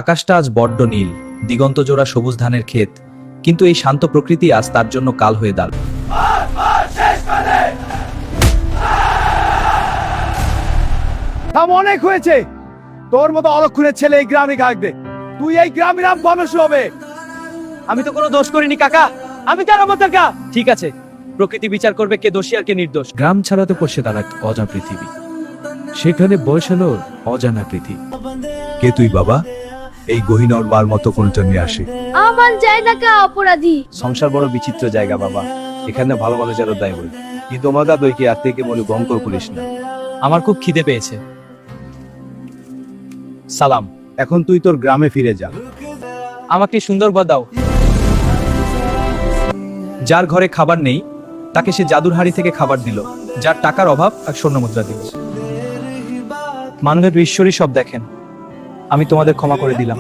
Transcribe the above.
আকাশটা আজ বড্ড নীল, দিগন্ত জোড়া সবুজ ধানের ক্ষেত, কিন্তু এই শান্ত প্রকৃতি আজ তার জন্য কাল হয়ে দাঁড়। অনেক হয়েছে, তোর মতো অলক্ষণের ছেলে এই গ্রামে থাকবে, তুই এই গ্রামের মানুষ হবে। আমি তো কোনো দোষ করিনি কাকা, আমি কার আমাদের কা। ঠিক আছে, প্রকৃতি বিচার করবে কে দোষী আর কে নির্দোষ। গ্রাম ছাড়াতে পড়ছে তার এক অজানা পৃথিবী, সেখানে বয়সালো অজানা পৃথিবী। কে তুই বাবা? এই গহিনর বার মতো কোনটা নিয়ে আসে? আমার যায় না কা অপরাধী। সংসার বড় বিচিত্র জায়গা বাবা, এখানে ভালো মানুষেরও দায় বই, কিন্তু তোমার দইকে আর থেকে বলে ভঙ্কর করিস না। আমার খুব খিদে পেয়েছে। সালাম। এখন তুই তোর গ্রামে ফিরে যা। আমাকে সুন্দর বর দাও। যার ঘরে খাবার নেই তাকে সে জাদুর হাড়ি থেকে খাবার দিল, যার টাকার অভাব আর স্বর্ণ মুদ্রা দিল। মানুষের ঈশ্বরই সব দেখেন, আমি তোমাদের ক্ষমা করে দিলাম।